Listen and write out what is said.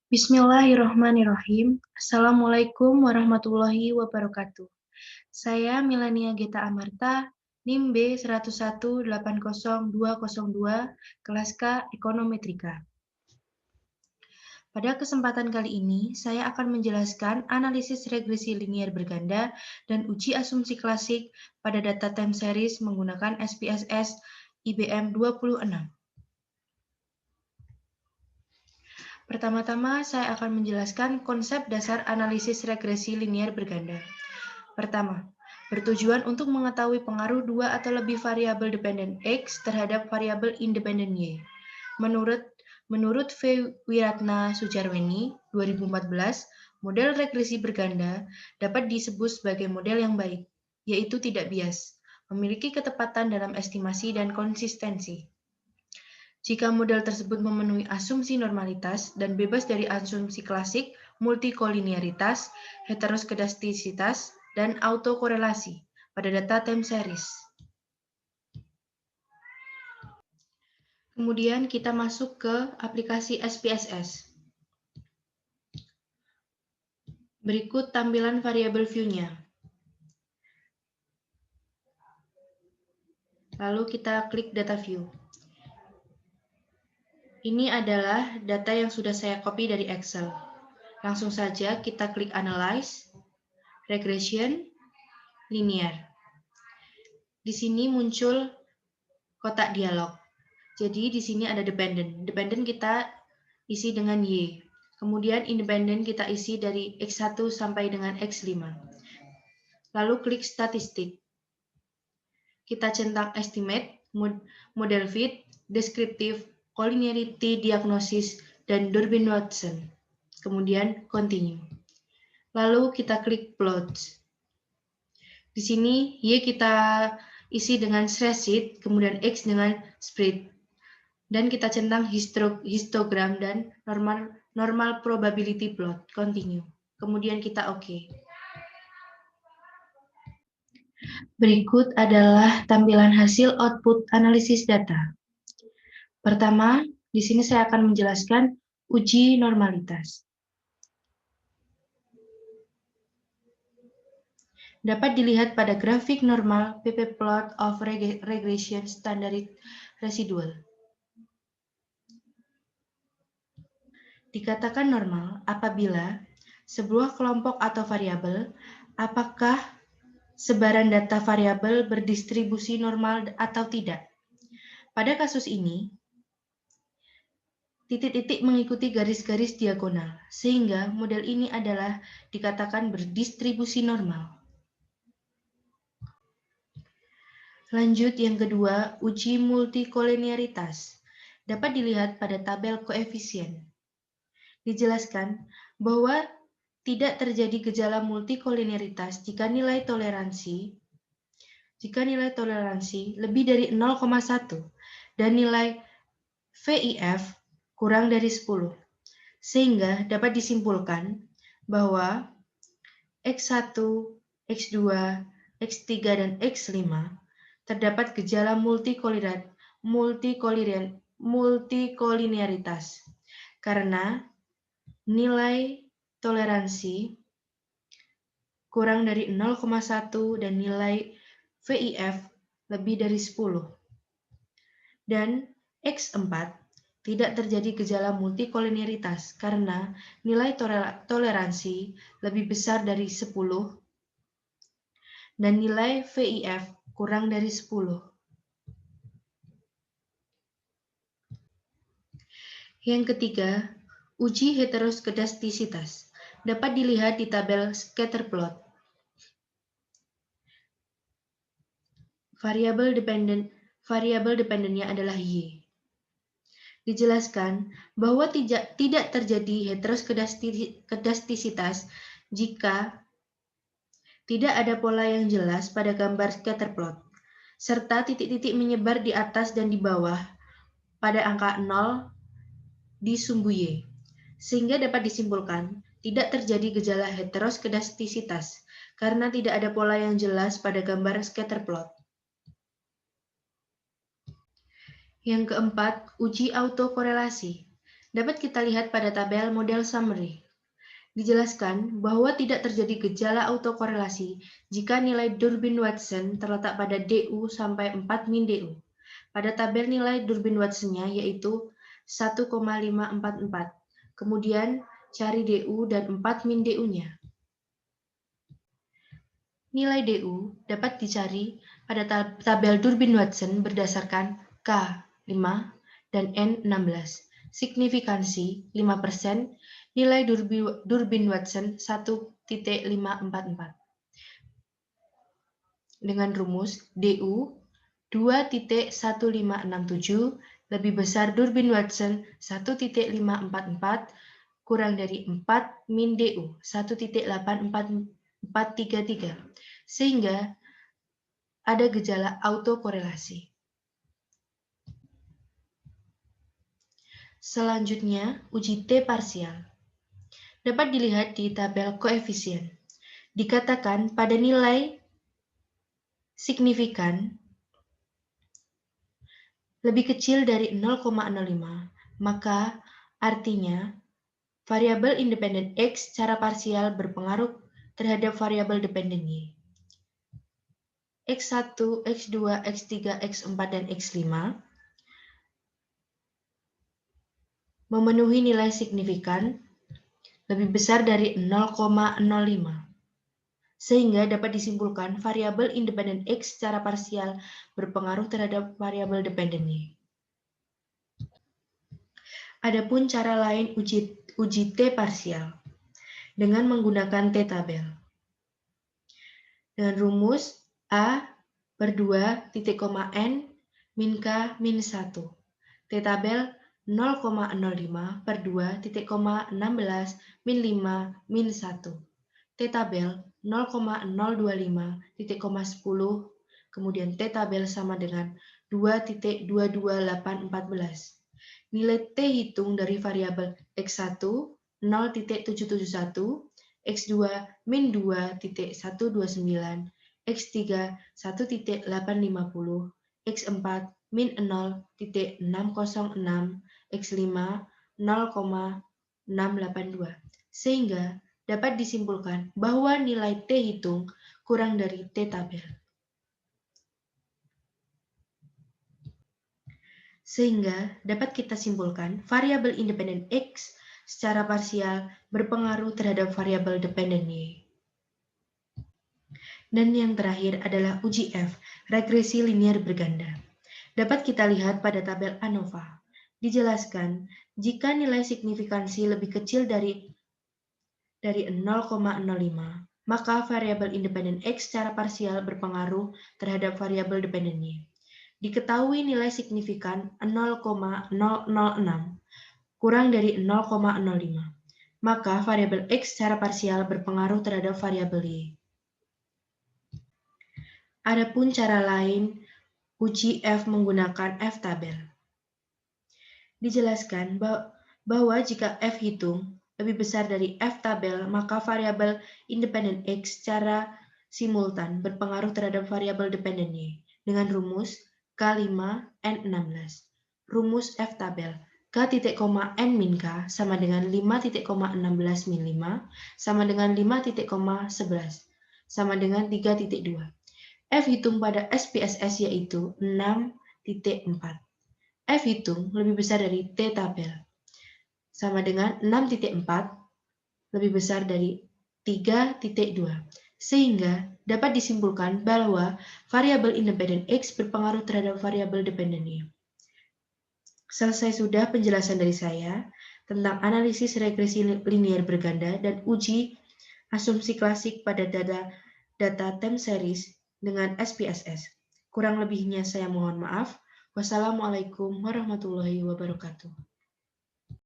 Bismillahirrahmanirrahim. Assalamualaikum warahmatullahi wabarakatuh. Saya Milania Geta Amarta, NIM B101800202, kelas K Ekonometrika. Pada kesempatan kali ini, saya akan menjelaskan analisis regresi linier berganda dan uji asumsi klasik pada data time series menggunakan SPSS IBM 26. Pertama-tama, saya akan menjelaskan konsep dasar analisis regresi linier berganda. Pertama, bertujuan untuk mengetahui pengaruh dua atau lebih variabel dependen X terhadap variabel independen Y. Menurut V. Wiratna Sujarweni, 2014, model regresi berganda dapat disebut sebagai model yang baik, yaitu tidak bias, memiliki ketepatan dalam estimasi dan konsistensi. Jika model tersebut memenuhi asumsi normalitas dan bebas dari asumsi klasik, multikolinearitas, heteroskedastisitas, dan autokorelasi pada data time series. Kemudian kita masuk ke aplikasi SPSS. Berikut tampilan variabel view-nya. Lalu kita klik data view. Ini adalah data yang sudah saya copy dari Excel. Langsung saja kita klik Analyze, Regression, Linear. Di sini muncul kotak dialog. Jadi di sini ada dependent. Dependent kita isi dengan Y. Kemudian independent kita isi dari X1 sampai dengan X5. Lalu klik statistik. Kita centang estimate, model fit, deskriptif, collinearity diagnosis, dan Durbin-Watson. Kemudian continue. Lalu kita klik plot. Di sini Y kita isi dengan spreadsheet, kemudian X dengan spread. Dan kita centang histogram dan normal probability plot. Continue. Kemudian kita OK. Berikut adalah tampilan hasil output analisis data. Pertama, di sini saya akan menjelaskan uji normalitas. Dapat dilihat pada grafik normal PP plot of regression standard residual. Dikatakan normal apabila sebuah kelompok atau variabel, apakah sebaran data variabel berdistribusi normal atau tidak. Pada kasus ini, titik-titik mengikuti garis-garis diagonal, sehingga model ini adalah dikatakan berdistribusi normal. Lanjut yang kedua, uji multikolinearitas. Dapat dilihat pada tabel koefisien. Dijelaskan bahwa tidak terjadi gejala multikolinearitas jika nilai toleransi lebih dari 0,1 dan nilai VIF kurang dari 10, sehingga dapat disimpulkan bahwa X1, X2, X3, dan X5 terdapat gejala multikolinearitas karena nilai toleransi kurang dari 0,1 dan nilai VIF lebih dari 10. Dan X4 tidak terjadi gejala multikolinearitas karena nilai toleransi lebih besar dari 10 dan nilai VIF kurang dari 10. Yang ketiga, uji heteroskedastisitas. Dapat dilihat di tabel scatter plot. Variabel dependennya adalah Y. Dijelaskan bahwa tidak terjadi heteroskedastisitas jika tidak ada pola yang jelas pada gambar scatter plot, serta titik-titik menyebar di atas dan di bawah pada angka 0 di sumbu Y, sehingga dapat disimpulkan tidak terjadi gejala heteroskedastisitas karena tidak ada pola yang jelas pada gambar scatter plot. Yang keempat, uji autokorelasi. Dapat kita lihat pada tabel model summary. Dijelaskan bahwa tidak terjadi gejala autokorelasi jika nilai Durbin Watson terletak pada DU sampai 4 min DU. Pada tabel nilai Durbin Watson-nya yaitu 1,544. Kemudian cari DU dan 4 min DU-nya. Nilai DU dapat dicari pada tabel Durbin Watson berdasarkan K5 dan N16. Signifikansi 5%, nilai Durbin Watson 1,544. Dengan rumus DU 2,1567 lebih besar Durbin Watson 1,544 kurang dari 4 min DU 1,84433, sehingga ada gejala autokorelasi. Selanjutnya, uji T parsial. Dapat dilihat di tabel koefisien. Dikatakan pada nilai signifikan lebih kecil dari 0,05, maka artinya variabel independen X secara parsial berpengaruh terhadap variabel dependen Y. X1, X2, X3, X4, dan X5 memenuhi nilai signifikan lebih besar dari 0,05, sehingga dapat disimpulkan variabel independen X secara parsial berpengaruh terhadap variabel dependen Y. Adapun cara lain uji T parsial dengan menggunakan T tabel. Dengan rumus A per 2 titik koma N min K min 1. T tabel 0,05 per 2 titik koma 16 min 5 min 1. T tabel 0,025 titik koma 10, kemudian T tabel sama dengan 2,22814. Nilai T hitung dari variabel X1 0,771, X2 min 2,129, X3 1,850, X4 min 0,606, X5 0,682, sehingga dapat disimpulkan bahwa nilai T hitung kurang dari T tabel. Sehingga dapat kita simpulkan variabel independen X secara parsial berpengaruh terhadap variabel dependen Y. Dan yang terakhir adalah uji F, regresi linier berganda. Dapat kita lihat pada tabel ANOVA. Dijelaskan, jika nilai signifikansi lebih kecil dari 0,05, maka variabel independen X secara parsial berpengaruh terhadap variabel dependen Y. Diketahui nilai signifikan 0,006 kurang dari 0,05, maka variabel X secara parsial berpengaruh terhadap variabel Y. Adapun cara lain uji F menggunakan F tabel. Dijelaskan bahwa jika F hitung lebih besar dari F tabel, maka variabel independen X secara simultan berpengaruh terhadap variabel dependen Y dengan rumus K5 N16. Rumus F tabel K.N min K sama dengan 5.16 min 5 sama dengan 5.11 sama dengan 3.2. F hitung pada SPSS yaitu 6.4. F hitung lebih besar dari T tabel sama dengan 6.4 lebih besar dari 3.2, sehingga dapat disimpulkan bahwa variabel independen X berpengaruh terhadap variabel dependen Y. Selesai sudah penjelasan dari saya tentang analisis regresi linier berganda dan uji asumsi klasik pada data time series dengan SPSS. Kurang lebihnya saya mohon maaf. Wassalamualaikum warahmatullahi wabarakatuh.